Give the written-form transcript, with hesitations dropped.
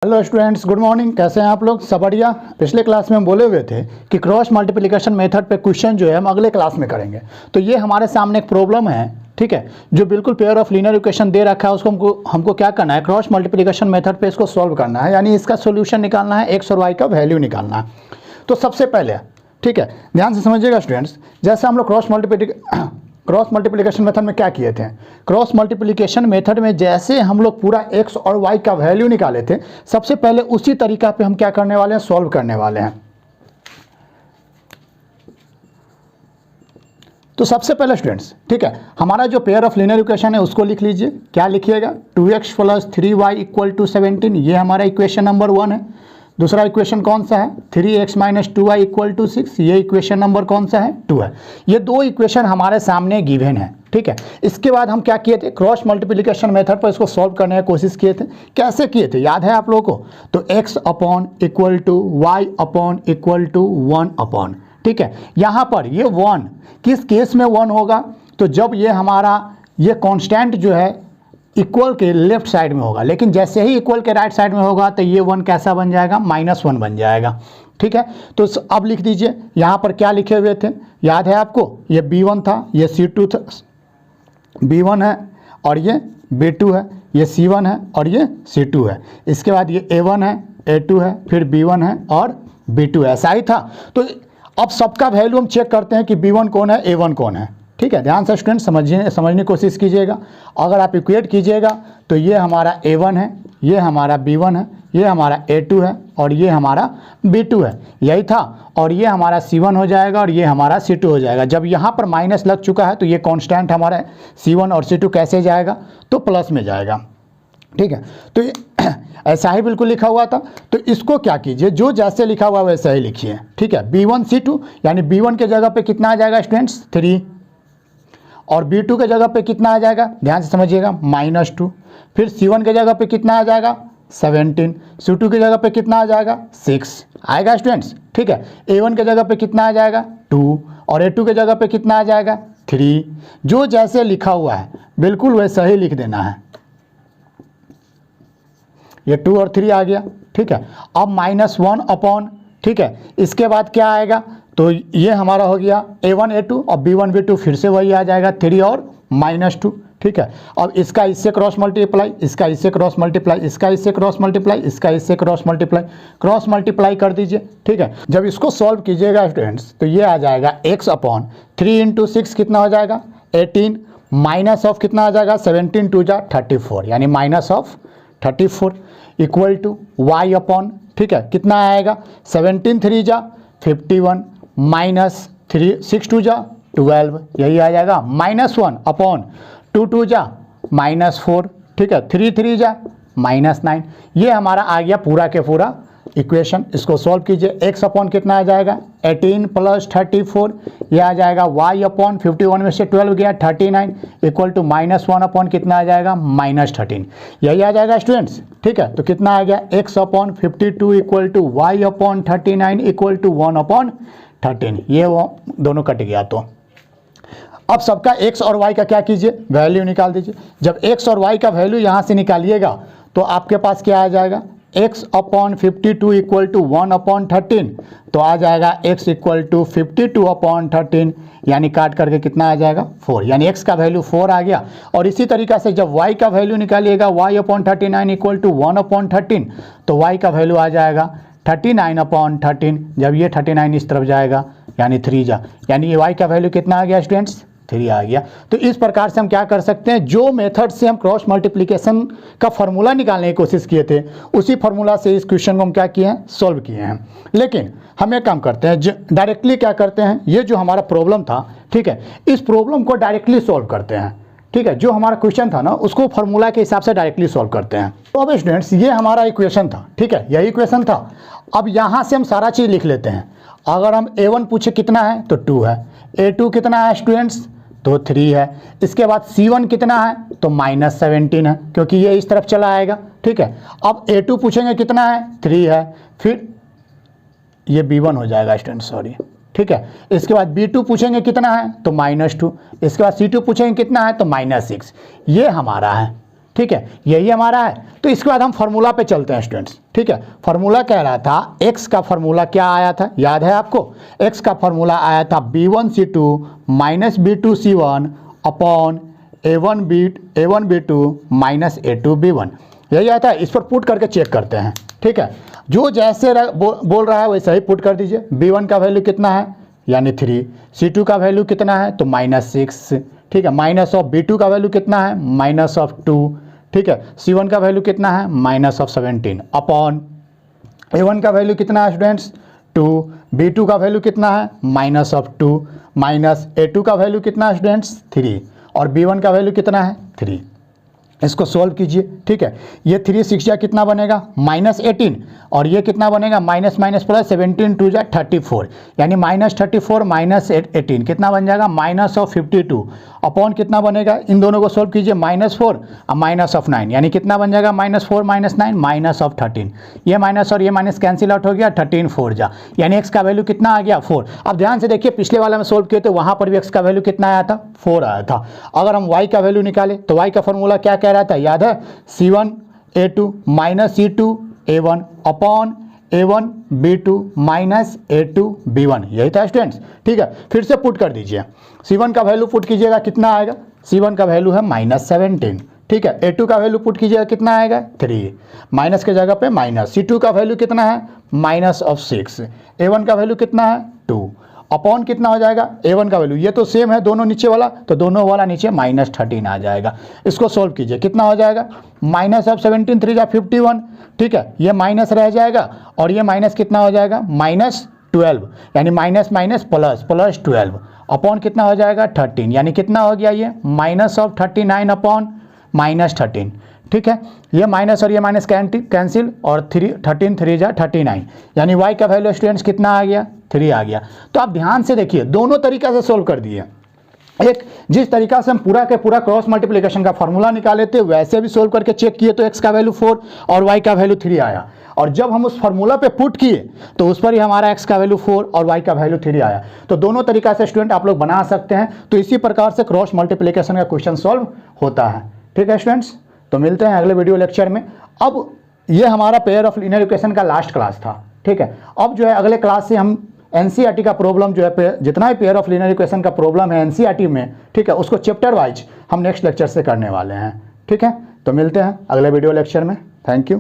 Hello students, good morning. कैसे हैं आप लोग? सब बढ़िया। पिछले क्लास में हम बोले हुए थे कि क्रॉस मल्टीप्लिकेशन मेथड पे क्वेश्चन जो है हम अगले क्लास में करेंगे। तो ये हमारे सामने एक प्रॉब्लम है, ठीक है, जो बिल्कुल पेयर ऑफ लीनियर इक्वेशन दे रखा है, उसको हमको क्या करना है, क्रॉस मल्टीप्लिकेशन मेथड पे इसको सॉल्व करना है, यानी इसका सोल्यूशन निकालना है, एक्स और वाई का वैल्यू निकालना है। तो सबसे पहले, ठीक है, ध्यान से समझिएगा स्टूडेंट्स, जैसे हम लोग क्रॉस मल्टीप्लिकेशन मेथड में क्या किए थे, क्रॉस मल्टीप्लिकेशन मेथड में जैसे हम लोग पूरा एक्स और वाई का वैल्यू निकाले थे, सबसे पहले उसी तरीका पे हम क्या करने वाले हैं, सॉल्व करने वाले हैं। तो सबसे पहले स्टूडेंट्स, ठीक है, हमारा जो पेयर ऑफ लीनियर इक्वेशन है उसको लिख लीजिए। क्या लिखिएगा, 2x + 3y = 17, ये हमारा इक्वेशन नंबर 1 है। दूसरा इक्वेशन कौन सा है, 3x - 2y = 6, ये इक्वेशन नंबर कौन सा है, 2 है। ये दो इक्वेशन हमारे सामने गिवन है, ठीक है। इसके बाद हम क्या किए थे, क्रॉस मल्टीप्लिकेशन मेथड पर इसको सॉल्व करने की कोशिश किए थे। कैसे किए थे, याद है आप लोगों को? तो x = y = 1, ठीक है। यहाँ पर ये 1 किस केस में 1 होगा, तो जब ये हमारा ये कांस्टेंट जो है इक्वल के लेफ्ट साइड में होगा, लेकिन जैसे ही इक्वल के राइट साइड में होगा तो ये 1 कैसा बन जाएगा, -1 बन जाएगा, ठीक है। तो अब लिख दीजिए, यहाँ पर क्या लिखे हुए थे, याद है आपको? ये B1 था, ये C2 था, B1 है और ये B2 है, ये C1 है और ये C2 है। इसके बाद ये A1 है, A2 है, फिर B1 है और B2 है, ऐसा ही था। तो अब सबका वैल्यू हम चेक करते हैं कि B1 कौन है, A1 कौन है, ठीक है। ध्यान से स्टूडेंट समझने की कोशिश कीजिएगा। अगर आप इक्वेट कीजिएगा तो ये हमारा A1 है, ये हमारा B1 है, ये हमारा A2 है और ये हमारा B2 है, यही था। और ये हमारा C1 हो जाएगा और ये हमारा C2 हो जाएगा। जब यहाँ पर माइनस लग चुका है तो ये कांस्टेंट हमारा C1 और C2 कैसे जाएगा, तो प्लस में जाएगा, ठीक है। तो ये ऐसा ही बिल्कुल लिखा हुआ था। तो इसको क्या कीजिए, जो जैसे लिखा हुआ वैसा ही लिखिए, ठीक है। B1 C2 यानी B1 के जगह पे कितना आ जाएगा स्टूडेंट्स, 3, और B2 के जगह पे कितना आ जाएगा, ध्यान से समझिएगा, -2। फिर C1 के जगह पे कितना आ जाएगा, 17। C2 की जगह पे कितना आ जाएगा, 6 आएगा स्टूडेंट्स, ठीक है। A1 के जगह पे कितना आ जाएगा, 2, और A2 के जगह पे कितना आ जाएगा, 3। जो जैसे लिखा हुआ है बिल्कुल वैसा ही लिख देना है। ये 2 और 3 आ गया, ठीक है। अब -1 अपॉन, ठीक है, इसके बाद क्या आएगा, तो ये हमारा हो गया A1 A2 और B1 B2, फिर से वही आ जाएगा 3 और -2, ठीक है। अब इसका इससे क्रॉस मल्टीप्लाई, इसका इससे क्रॉस मल्टीप्लाई, इसका इससे क्रॉस मल्टीप्लाई, इसका इससे क्रॉस मल्टीप्लाई कर दीजिए, ठीक है। जब इसको सॉल्व कीजिएगा स्टूडेंट्स तो ये आ जाएगा x/3 × 6 कितना हो जाएगा, 18, माइनस ऑफ कितना आ जाएगा, 17 2 जा 34, यानी -34 इक्वल टू y/, ठीक है, कितना आएगा, 17 3 जा 51 -3 6 2 जा 12, यही आ जाएगा। -1/2 2 जा -4, ठीक है, 3 3 जा -9। ये हमारा आ गया पूरा के पूरा इक्वेशन। इसको सॉल्व कीजिए, x/ कितना आ जाएगा, 18 + 34, ये आ जाएगा y/51 में से 12 गया 39 इक्वल टू -1/ कितना आ जाएगा, -13, यही आ जाएगा स्टूडेंट्स, ठीक है। तो कितना आ गया, x/52 equal to y/39 equal to 1/13, ये वो दोनों कट गया। तो अब सबका x और y का क्या कीजिए, वैल्यू निकाल दीजिए। जब x और y का वैल्यू यहाँ से निकालिएगा तो आपके पास क्या आ जाएगा, x/52 इक्वल टू 1/13, तो आ जाएगा x = 52/13, यानी काट करके कितना आ जाएगा, 4, यानी x का वैल्यू 4 आ गया। और इसी तरीक़ा से जब y का वैल्यू निकालिएगा, y/39 इक्वल टू 1/13, तो y का वैल्यू आ जाएगा 39/13। जब ये 39 इस तरफ जाएगा यानी 3 जा, यानी ये y का वैल्यू कितना आ गया स्टूडेंट्स, 3 आ गया। तो इस प्रकार से हम क्या कर सकते हैं, जो मेथड से हम क्रॉस मल्टीप्लिकेशन का फॉर्मूला निकालने की कोशिश किए थे, उसी फार्मूला से इस क्वेश्चन को हम क्या किए हैं, सॉल्व किए हैं। लेकिन हम एक काम करते हैं, डायरेक्टली क्या करते हैं, ये जो हमारा प्रॉब्लम था, ठीक है, इस प्रॉब्लम को डायरेक्टली सॉल्व करते हैं, ठीक है। जो हमारा क्वेश्चन था ना, उसको फार्मूला के हिसाब से डायरेक्टली सॉल्व करते हैं। तो अब स्टूडेंट्स, ये हमारा इक्वेशन था, ठीक है, यही इक्वेशन था। अब यहाँ से हम सारा चीज़ लिख लेते हैं। अगर हम A1 पूछे कितना है तो 2 है, A2 कितना है स्टूडेंट्स, तो 3 है। इसके बाद C1 कितना है, तो -17 है, क्योंकि ये इस तरफ चला आएगा, ठीक है। अब A2 पूछेंगे कितना है, 3 है, फिर ये B1 हो जाएगा स्टूडेंट, सॉरी, ठीक है। इसके बाद B2 पूछेंगे कितना है, तो -2। इसके बाद C2 पूछेंगे कितना है, तो -6। ये हमारा है, ठीक है, यही हमारा है। तो इसके बाद हम फार्मूला पे चलते हैं स्टूडेंट्स, ठीक है। फार्मूला कह रहा था x का फार्मूला क्या आया था, याद है आपको? x का फार्मूला आया था b1c2 minus b2c1 upon a1b2 minus a2b1, यही आता है। इस पर पुट करके चेक करते हैं, ठीक है। जो जैसे बोल रहा है वैसे ही पुट कर दीजिए। b1 का वैल्यू कितना है, यानी 3, c2 का वैल्यू कितना है, तो -6, ठीक है। माइनस ऑफ b2 का वैल्यू कितना है, -2, ठीक है। c1 का वैल्यू कितना है, -17 अपॉन a1 का वैल्यू कितना है स्टूडेंट्स, 2, b2 का वैल्यू कितना है, -2, माइनस a2 का वैल्यू कितना है स्टूडेंट्स, 3, और b1 का वैल्यू कितना है, 3। इसको सॉल्व कीजिए, ठीक है। ये 3 6 जा कितना बनेगा, -18, और ये कितना बनेगा, माइनस माइनस प्लस 17 2 जा 34, यानी -34 -18 कितना बन जाएगा, -52 अपॉन कितना बनेगा, इन दोनों को सॉल्व कीजिए, -4 और -9, यानी कितना बन जाएगा, -4 -9 -13। ये माइनस और ये माइनस कैंसिल आउट हो गया, 13 4 जा, यानी x का वैल्यू कितना आ गया, 4। अब ध्यान से देखिए, पिछले वाला में सॉल्व किए तो वहाँ पर भी x का वैल्यू कितना आया था, 4 आया था। अगर हम y का वैल्यू निकाले तो y का फॉर्मूला क्या कह रहा था, याद है, c1 a2 minus c2 a1 upon a1 b2 minus a2 b1, यही था स्टूडेंट्स, ठीक है। फिर से पुट कर दीजिए, c1 का वैल्यू पुट कीजिएगा, कितना आएगा, c1 का वैल्यू है -17, ठीक है। a2 का वैल्यू पुट कीजिएगा, कितना आएगा, 3, माइनस के जगह पे माइनस, c2 का वैल्यू कितना है, -6, a1 का वैल्यू कितना है, 2 अपॉन कितना हो जाएगा, a1 का वैल्यू, ये तो सेम है दोनों नीचे वाला, तो दोनों वाला नीचे -13 आ जाएगा। इसको सोल्व कीजिए, कितना हो जाएगा, -17 3 जा 51, ठीक है। ये माइनस रह जाएगा और ये माइनस कितना हो जाएगा, -12, यानी minus minus plus plus 12 upon कितना हो जाएगा, 13, यानी कितना हो गया ये, -39 अपॉन -13, ठीक है। ये माइनस और ये माइनस कैंसिल, और 13 3 जा 39, यानी y का वैल्यू स्टूडेंट्स कितना आ गया, 3 आ गया। तो आप ध्यान से देखिए, दोनों तरीका से सोल्व कर दिए। एक जिस तरीका से हम पूरा के पूरा क्रॉस मल्टीप्लिकेशन का फॉर्मूला निकाले थे, वैसे भी सोल्व करके चेक किए तो x का वैल्यू 4 और y का वैल्यू 3 आया, और जब हम उस फार्मूला पे पुट किए तो उस पर ही हमारा x का वैल्यू 4 और y का वैल्यू 3 आया। तो दोनों तरीका से स्टूडेंट आप लोग बना सकते हैं। तो इसी प्रकार से क्रॉस मल्टीप्लिकेशन का क्वेश्चन सॉल्व होता है, ठीक है स्टूडेंट्स। तो मिलते हैं अगले वीडियो लेक्चर में। अब ये हमारा पेयर ऑफ लीनियर इक्वेशन का लास्ट क्लास था, ठीक है। अब जो है अगले क्लास से हम एनसीईआरटी का प्रॉब्लम जो है, जितना भी पेयर ऑफ लीनियर इक्वेशन का प्रॉब्लम है एनसीईआरटी में, ठीक है, उसको चैप्टर वाइज हम नेक्स्ट लेक्चर से करने वाले हैं, ठीक है। तो मिलते हैं अगले वीडियो लेक्चर में। Thank you.